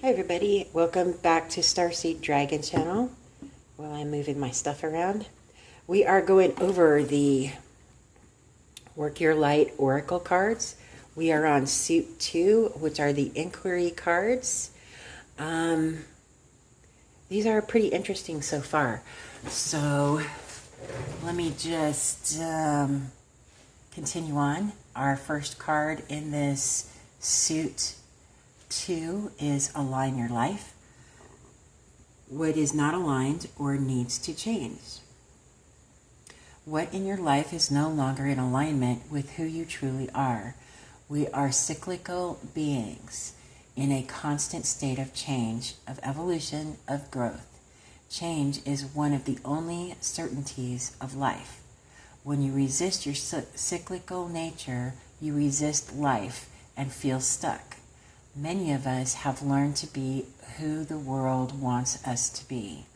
Hi everybody, welcome back to Starseed Dragon Channel. While I'm moving my stuff around, we are going over the Work Your Light Oracle cards. We are on suit 2, which are the inquiry cards. These are pretty interesting so far. So let me just continue on. Our first card in this suit 2 is Align Your Life. What is not aligned or needs to change? What in your life is no longer in alignment with who you truly are? We are cyclical beings in a constant state of change, of evolution, of growth. Change is one of the only certainties of life. When you resist your cyclical nature, you resist life and feel stuck. Many of us have learned to be who the world wants us to be,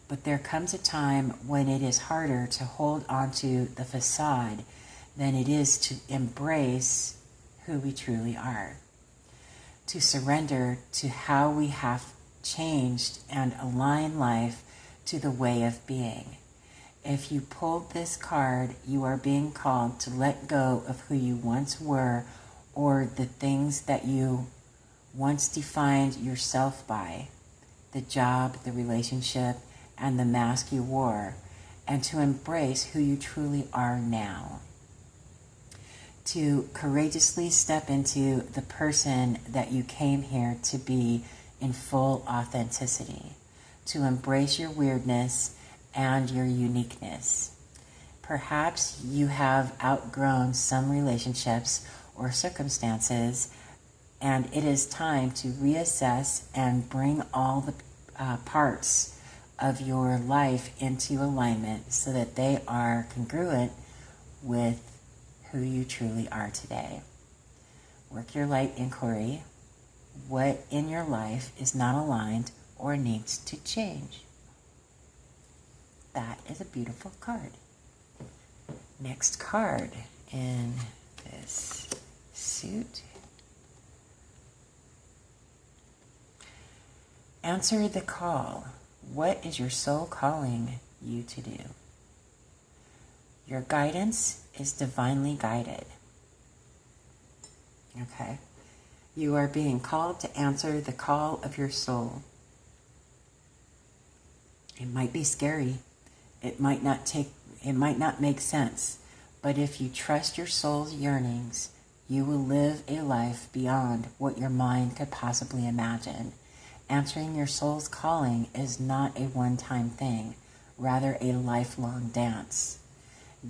but there comes a time when it is harder to hold onto the facade than it is to embrace who we truly are, to surrender to how we have changed and align life to the way of being. If you pulled this card, you are being called to let go of who you once were or the things that you once defined yourself by, the job, the relationship, and the mask you wore, and to embrace who you truly are now. To courageously step into the person that you came here to be in full authenticity, to embrace your weirdness and your uniqueness. Perhaps you have outgrown some relationships or circumstances, and it is time to reassess and bring all the parts of your life into alignment so that they are congruent with who you truly are today. Work your light inquiry. What in your life is not aligned or needs to change? That is a beautiful card. Next card in this suit. Answer the call. What is your soul calling you to do? Your guidance is divinely guided. Okay? You are being called to answer the call of your soul. It might be scary. It might not make sense. But if you trust your soul's yearnings, you will live a life beyond what your mind could possibly imagine. Answering your soul's calling is not a one-time thing, rather a lifelong dance.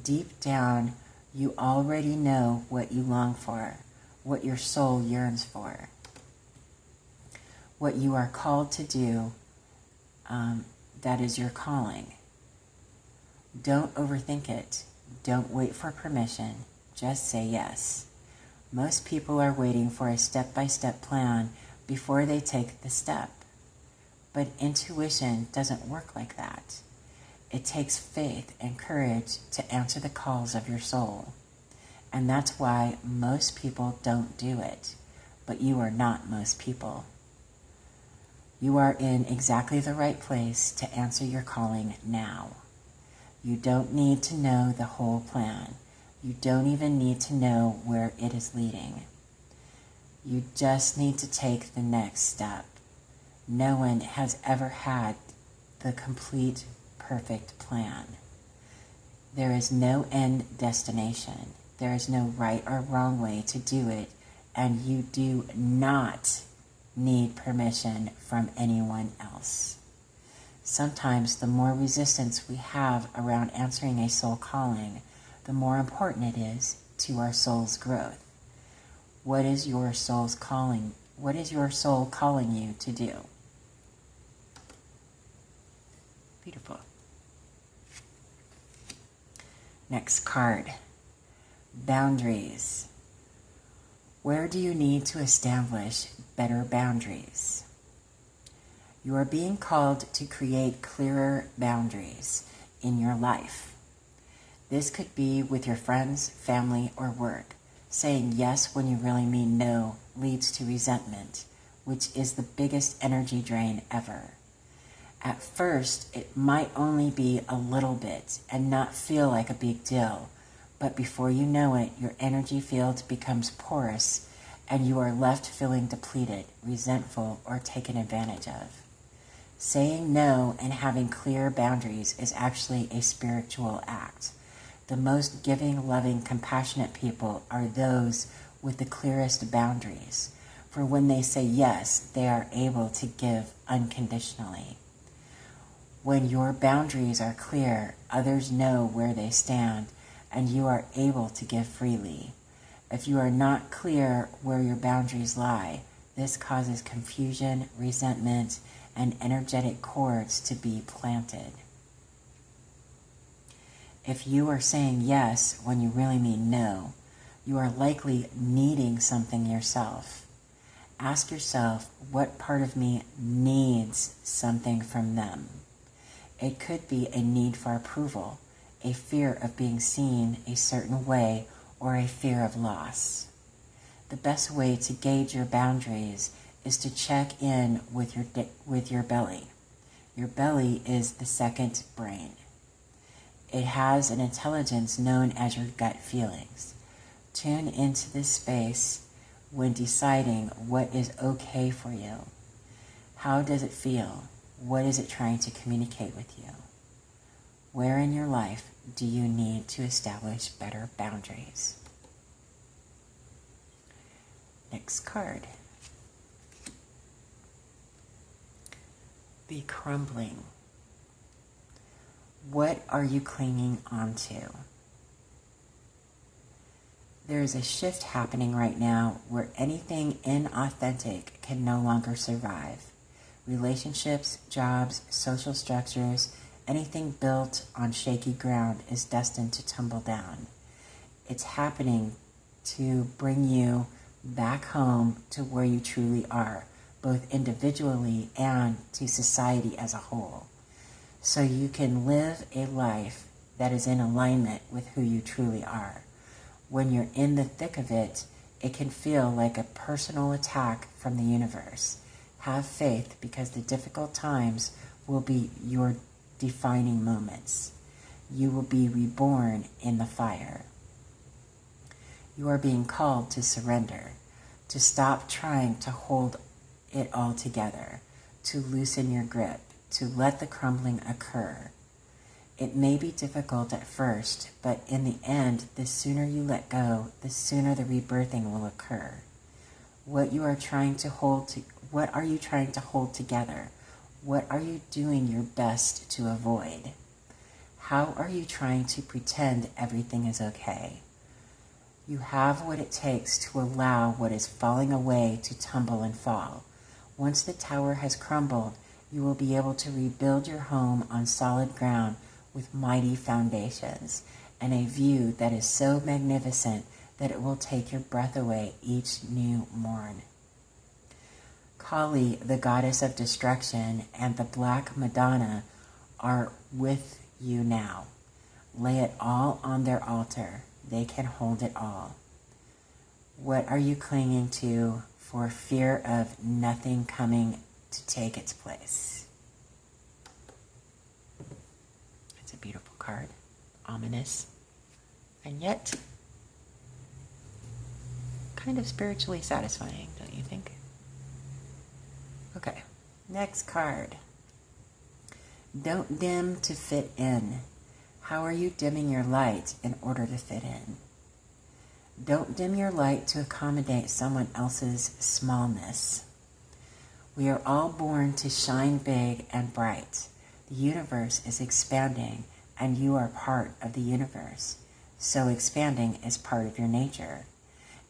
Deep down, you already know what you long for, what your soul yearns for, what you are called to do, that is your calling. Don't overthink it. Don't wait for permission. Just say yes. Most people are waiting for a step-by-step plan before they take the step. But intuition doesn't work like that. It takes faith and courage to answer the calls of your soul. And that's why most people don't do it. But you are not most people. You are in exactly the right place to answer your calling now. You don't need to know the whole plan. You don't even need to know where it is leading. You just need to take the next step. No one has ever had the complete, perfect plan. There is no end destination. There is no right or wrong way to do it, and you do not need permission from anyone else. Sometimes the more resistance we have around answering a soul calling, the more important it is to our soul's growth. What is your soul's calling? What is your soul calling you to do? Beautiful. Next card. Boundaries. Where do you need to establish better boundaries? You are being called to create clearer boundaries in your life. This could be with your friends, family, or work. Saying yes when you really mean no leads to resentment, which is the biggest energy drain ever. At first, it might only be a little bit and not feel like a big deal, but before you know it, your energy field becomes porous and you are left feeling depleted, resentful, or taken advantage of. Saying no and having clear boundaries is actually a spiritual act. The most giving, loving, compassionate people are those with the clearest boundaries, for when they say yes, they are able to give unconditionally. When your boundaries are clear, others know where they stand, and you are able to give freely. If you are not clear where your boundaries lie, this causes confusion, resentment, and energetic cords to be planted. If you are saying yes when you really mean no, you are likely needing something yourself. Ask yourself, what part of me needs something from them? It could be a need for approval, a fear of being seen a certain way, or a fear of loss. The best way to gauge your boundaries is to check in with your belly. Your belly is the second brain. It has an intelligence known as your gut feelings. Tune into this space when deciding what is okay for you. How does it feel? What is it trying to communicate with you? Where in your life do you need to establish better boundaries? Next card. The Crumbling. What are you clinging onto? There is a shift happening right now where anything inauthentic can no longer survive. Relationships, jobs, social structures, anything built on shaky ground is destined to tumble down. It's happening to bring you back home to where you truly are, both individually and to society as a whole, so you can live a life that is in alignment with who you truly are. When you're in the thick of it, it can feel like a personal attack from the universe. Have faith, because the difficult times will be your defining moments. You will be reborn in the fire. You are being called to surrender, to stop trying to hold it all together, to loosen your grip, to let the crumbling occur. It may be difficult at first, but in the end, the sooner you let go, the sooner the rebirthing will occur. What are you trying to hold together? What are you doing your best to avoid? How are you trying to pretend everything is okay? You have what it takes to allow what is falling away to tumble and fall. Once the tower has crumbled, you will be able to rebuild your home on solid ground with mighty foundations and a view that is so magnificent that it will take your breath away each new morn. Kali, the goddess of destruction, and the Black Madonna are with you now. Lay it all on their altar. They can hold it all. What are you clinging to for fear of nothing coming to take its place? It's a beautiful card. Ominous. And yet, kind of spiritually satisfying, don't you think? Okay, next card. Don't dim to fit in. How are you dimming your light in order to fit in? Don't dim your light to accommodate someone else's smallness. We are all born to shine big and bright. The universe is expanding, and you are part of the universe. So expanding is part of your nature.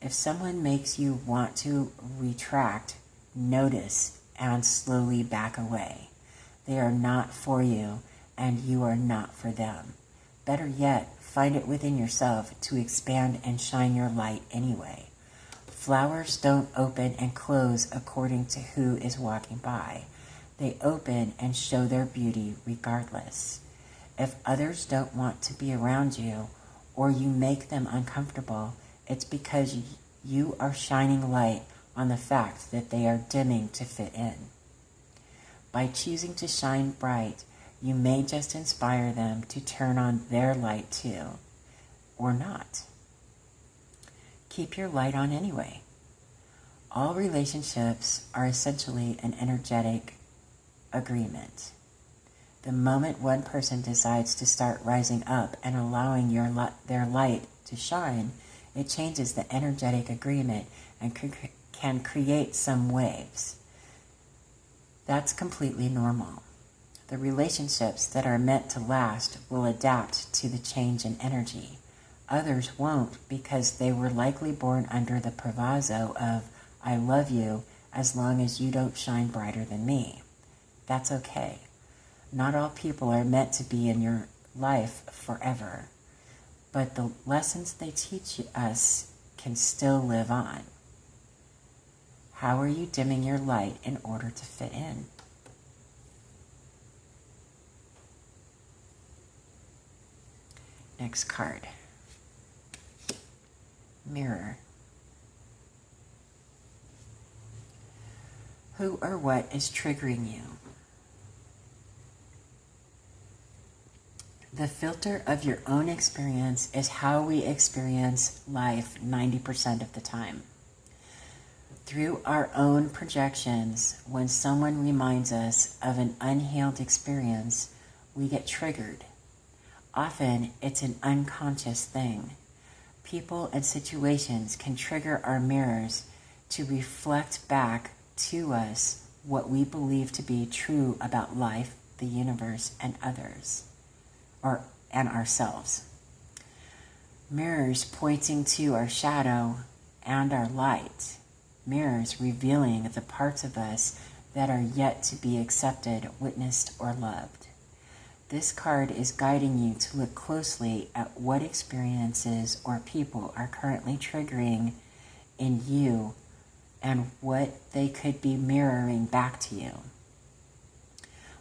If someone makes you want to retract, notice, and slowly back away. They are not for you, and you are not for them. Better yet, find it within yourself to expand and shine your light anyway. Flowers don't open and close according to who is walking by. They open and show their beauty regardless. If others don't want to be around you, or you make them uncomfortable, it's because you are shining light on the fact that they are dimming to fit in. By choosing to shine bright, you may just inspire them to turn on their light too, or not. Keep your light on anyway. All relationships are essentially an energetic agreement. The moment one person decides to start rising up and allowing their light to shine, it changes the energetic agreement and can create some waves. That's completely normal. The relationships that are meant to last will adapt to the change in energy. Others won't because they were likely born under the proviso of, I love you as long as you don't shine brighter than me. That's okay. Not all people are meant to be in your life forever, but the lessons they teach us can still live on. How are you dimming your light in order to fit in? Next card. Mirror. Who or what is triggering you? The filter of your own experience is how we experience life 90% of the time. Through our own projections, when someone reminds us of an unhealed experience, we get triggered. Often, it's an unconscious thing. People and situations can trigger our mirrors to reflect back to us what we believe to be true about life, the universe, and others, and ourselves. Mirrors pointing to our shadow and our light. Mirrors revealing the parts of us that are yet to be accepted, witnessed, or loved. This card is guiding you to look closely at what experiences or people are currently triggering in you and what they could be mirroring back to you.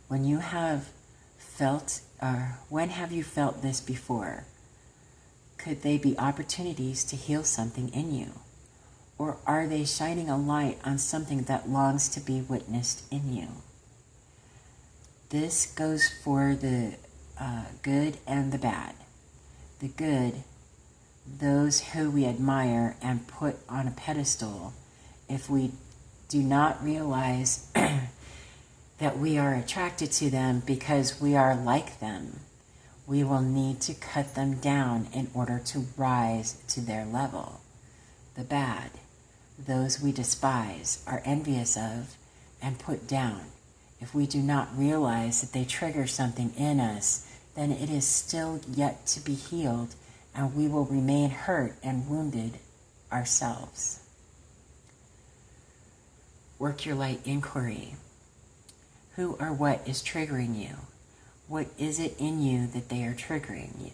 When have you felt this before? Could they be opportunities to heal something in you? Or are they shining a light on something that longs to be witnessed in you? This goes for the good and the bad. The good, those who we admire and put on a pedestal. If we do not realize that we are attracted to them because we are like them, we will need to cut them down in order to rise to their level. The bad, those we despise, are envious of, and put down. If we do not realize that they trigger something in us, then it is still yet to be healed, and we will remain hurt and wounded ourselves. Work your light inquiry. Who or what is triggering you? What is it in you that they are triggering you?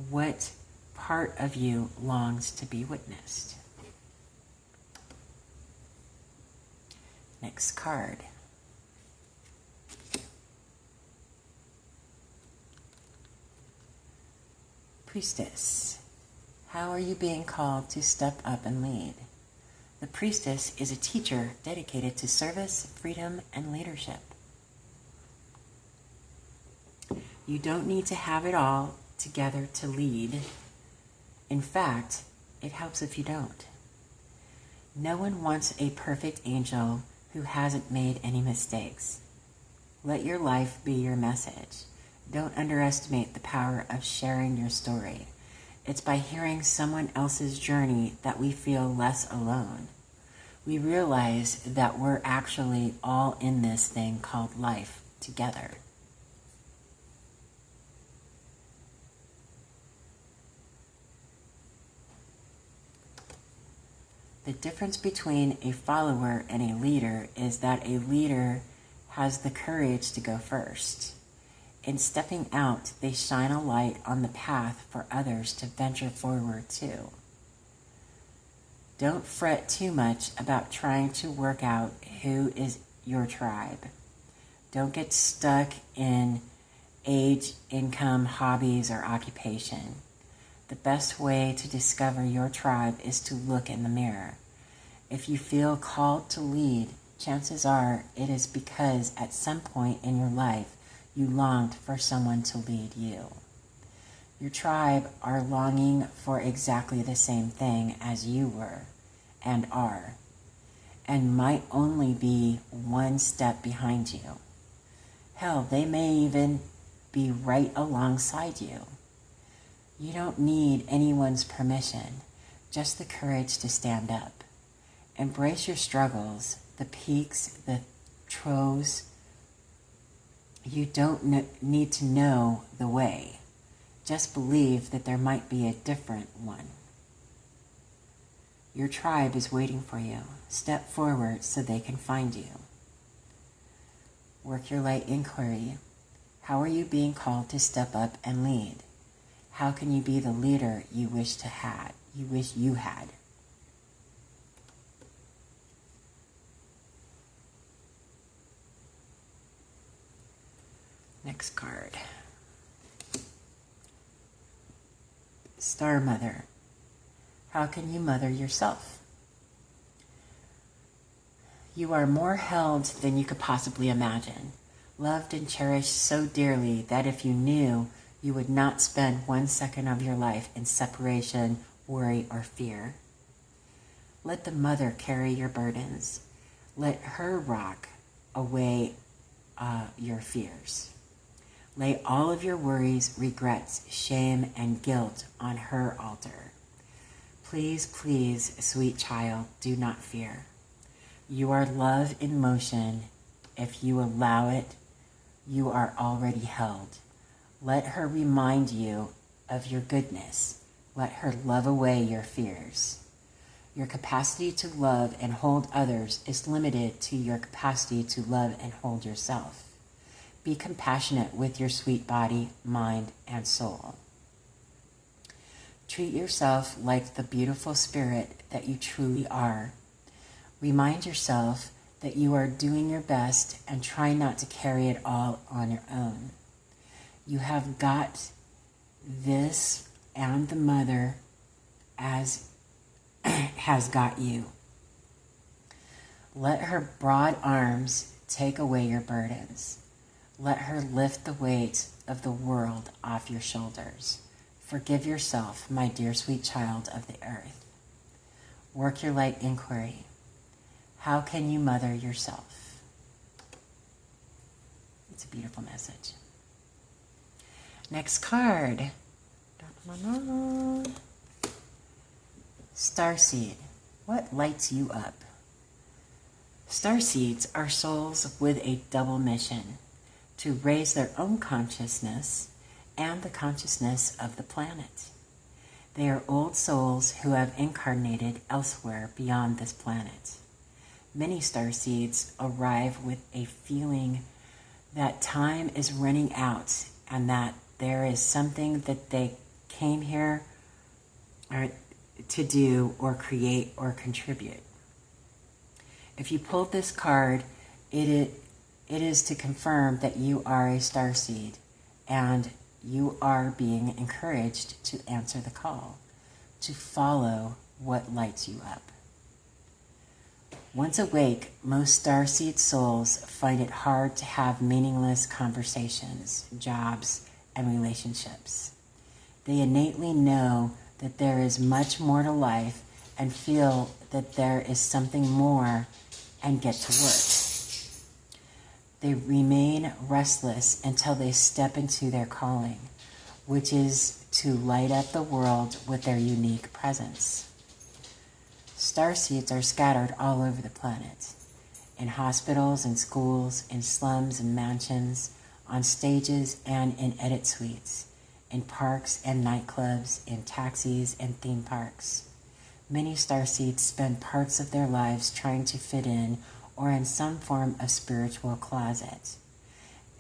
What part of you longs to be witnessed? Next card. Priestess. How are you being called to step up and lead? The priestess is a teacher dedicated to service, freedom, and leadership. You don't need to have it all together to lead. In fact, it helps if you don't. No one wants a perfect angel who hasn't made any mistakes. Let your life be your message. Don't underestimate the power of sharing your story. It's by hearing someone else's journey that we feel less alone. We realize that we're actually all in this thing called life together. The difference between a follower and a leader is that a leader has the courage to go first. In stepping out, they shine a light on the path for others to venture forward too. Don't fret too much about trying to work out who is your tribe. Don't get stuck in age, income, hobbies, or occupation. The best way to discover your tribe is to look in the mirror. If you feel called to lead, chances are it is because at some point in your life you longed for someone to lead you. Your tribe are longing for exactly the same thing as you were and are, and might only be one step behind you. Hell, they may even be right alongside you. You don't need anyone's permission, just the courage to stand up. Embrace your struggles, the peaks, the troughs. You don't need to know the way. Just believe that there might be a different one. Your tribe is waiting for you. Step forward so they can find you. Work your light inquiry. How are you being called to step up and lead? How can you be the leader you wish you had? Next card. Star Mother. How can you mother yourself? You are more held than you could possibly imagine, loved and cherished so dearly that if you knew, you would not spend 1 second of your life in separation, worry, or fear. Let the mother carry your burdens. Let her rock away your fears. Lay all of your worries, regrets, shame, and guilt on her altar. Please, please, sweet child, do not fear. You are love in motion. If you allow it, you are already held. Let her remind you of your goodness. Let her love away your fears. Your capacity to love and hold others is limited to your capacity to love and hold yourself. Be compassionate with your sweet body, mind, and soul. Treat yourself like the beautiful spirit that you truly are. Remind yourself that you are doing your best and try not to carry it all on your own. You have got this, and the mother as has got you. Let her broad arms take away your burdens. Let her lift the weight of the world off your shoulders. Forgive yourself, my dear sweet child of the earth. Work your light inquiry. How can you mother yourself? It's a beautiful message. Next card. Starseed. What lights you up? Starseeds are souls with a double mission: to raise their own consciousness and the consciousness of the planet. They are old souls who have incarnated elsewhere beyond this planet. Many starseeds arrive with a feeling that time is running out and that there is something that they came here to do or create or contribute. If you pulled this card, it is to confirm that you are a starseed and you are being encouraged to answer the call, to follow what lights you up. Once awake, most starseed souls find it hard to have meaningless conversations, jobs, and relationships. They innately know that there is much more to life and feel that there is something more and get to work. They remain restless until they step into their calling, which is to light up the world with their unique presence. Starseeds are scattered all over the planet, in hospitals and schools, in slums and mansions, on stages and in edit suites, in parks and nightclubs, in taxis and theme parks. Many starseeds spend parts of their lives trying to fit in or in some form of spiritual closet.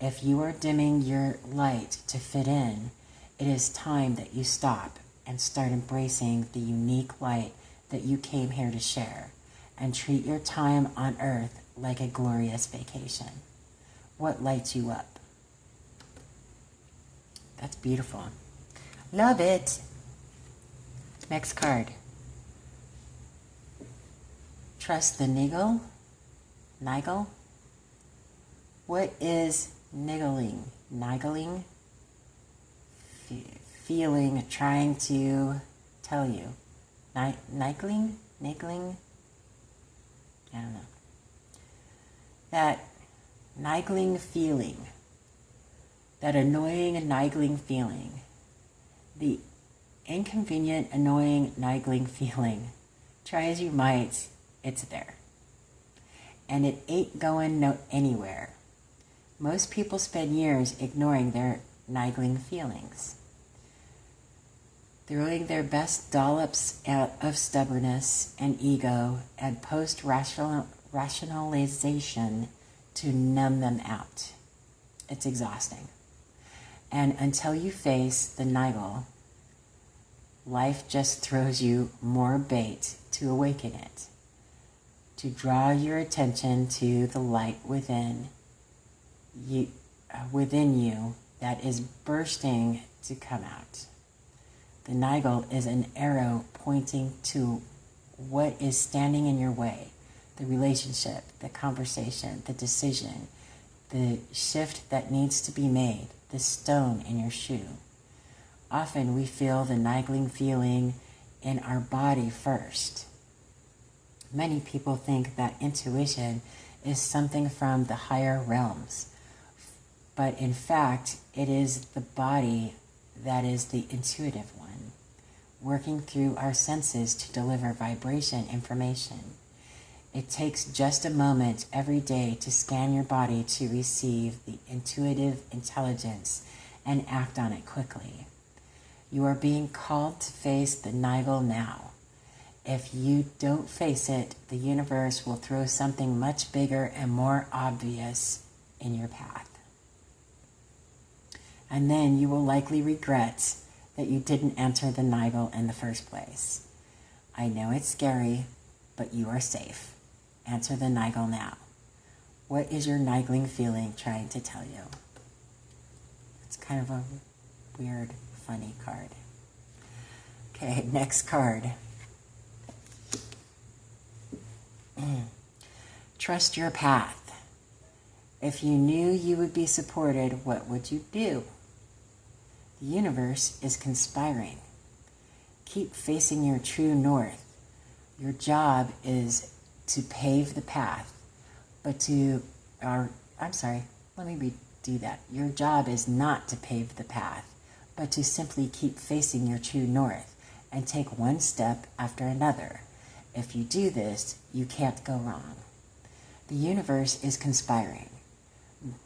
If you are dimming your light to fit in, it is time that you stop and start embracing the unique light that you came here to share, and treat your time on earth like a glorious vacation. What lights you up? That's beautiful. Love it. Next card. Trust the niggle? Niggle? What is niggling? Niggling? Feeling, trying to tell you. Niggling? Niggling? I don't know. That niggling feeling. That annoying, niggling feeling. The inconvenient, annoying, niggling feeling. Try as you might, it's there. And it ain't going anywhere. Most people spend years ignoring their niggling feelings, throwing their best dollops of stubbornness and ego and post-rationalization to numb them out. It's exhausting. And until you face the niggle, life just throws you more bait to awaken it, to draw your attention to the light within you that is bursting to come out. The niggle is an arrow pointing to what is standing in your way, the relationship, the conversation, the decision, the shift that needs to be made, the stone in your shoe. Often we feel the niggling feeling in our body first. Many people think that intuition is something from the higher realms, but in fact, it is the body that is the intuitive one, working through our senses to deliver vibration information. It takes just a moment every day to scan your body to receive the intuitive intelligence and act on it quickly. You are being called to face the niggle now. If you don't face it, the universe will throw something much bigger and more obvious in your path. And then you will likely regret that you didn't enter the niggle in the first place. I know it's scary, but you are safe. Answer the niggle now. What is your niggling feeling trying to tell you? It's kind of a weird, funny card. Okay, next card. Trust your path. If you knew you would be supported, what would you do? The universe is conspiring. Keep facing your true north. Your job is to pave the path, Your job is not to pave the path, but to simply keep facing your true north and take one step after another. If you do this, you can't go wrong. The universe is conspiring.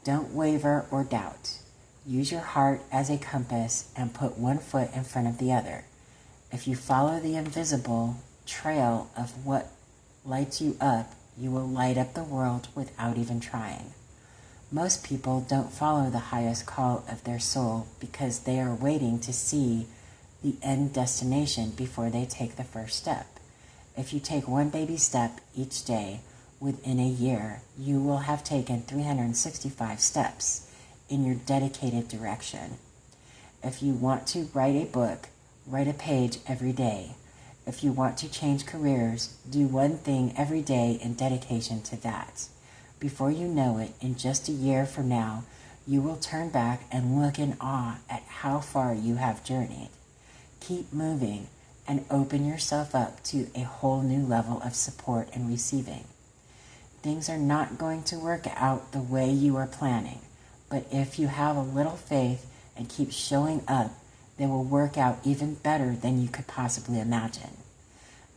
Don't waver or doubt. Use your heart as a compass and put one foot in front of the other. If you follow the invisible trail of what lights you up, you will light up the world without even trying. Most people don't follow the highest call of their soul because they are waiting to see the end destination before they take the first step. If you take one baby step each day, within a year, you will have taken 365 steps in your dedicated direction. If you want to write a book, write a page every day. If you want to change careers, do one thing every day in dedication to that. Before you know it, in just a year from now, you will turn back and look in awe at how far you have journeyed. Keep moving and open yourself up to a whole new level of support and receiving. Things are not going to work out the way you are planning, but if you have a little faith and keep showing up, they will work out even better than you could possibly imagine.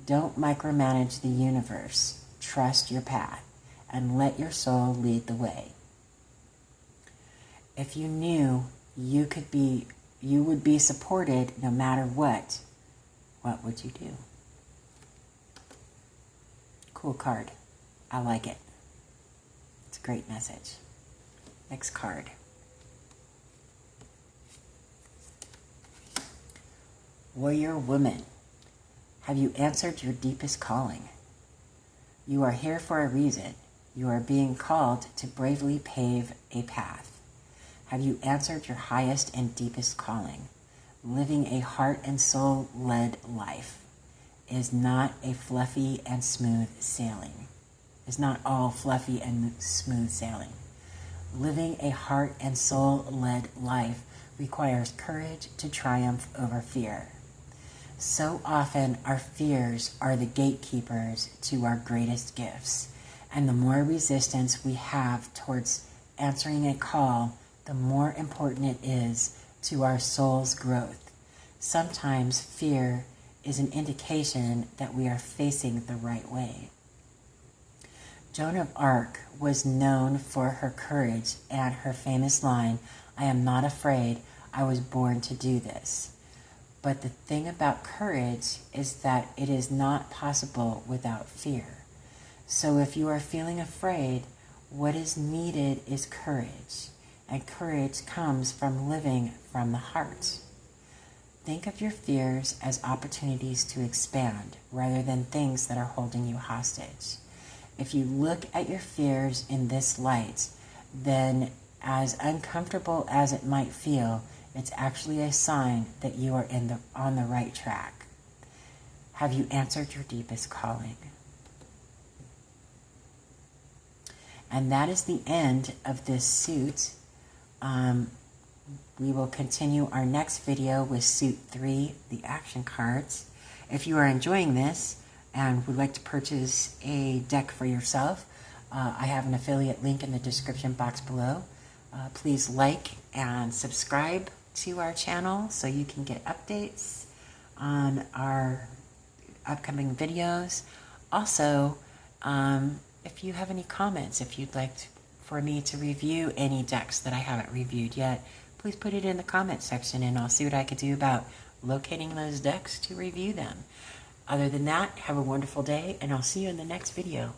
Don't micromanage the universe. Trust your path and let your soul lead the way. If you knew you would be supported no matter what would you do? Cool card. I like it. It's a great message. Next card. Warrior woman. Have you answered your deepest calling? You are here for a reason. You are being called to bravely pave a path. Have you answered your highest and deepest calling? Living a heart and soul-led life. is not a fluffy and smooth sailing. It's not all fluffy and smooth sailing. Living a heart and soul-led life requires courage to triumph over fear. So often our fears are the gatekeepers to our greatest gifts, and the more resistance we have towards answering a call, the more important it is to our soul's growth. Sometimes fear is an indication that we are facing the right way. Joan of Arc was known for her courage and her famous line, "I am not afraid, I was born to do this." But the thing about courage is that it is not possible without fear. So if you are feeling afraid, what is needed is courage. And courage comes from living from the heart. Think of your fears as opportunities to expand rather than things that are holding you hostage. If you look at your fears in this light, then as uncomfortable as it might feel, it's actually a sign that you are on the right track. Have you answered your deepest calling? And that is the end of this suit. We will continue our next video with suit 3, the action cards. If you are enjoying this and would like to purchase a deck for yourself, I have an affiliate link in the description box below. Please like and subscribe to our channel so you can get updates on our upcoming videos. Also, if you have any comments, if you'd like for me to review any decks that I haven't reviewed yet, please put it in the comment section and I'll see what I can do about locating those decks to review them. Other than that, have a wonderful day and I'll see you in the next video.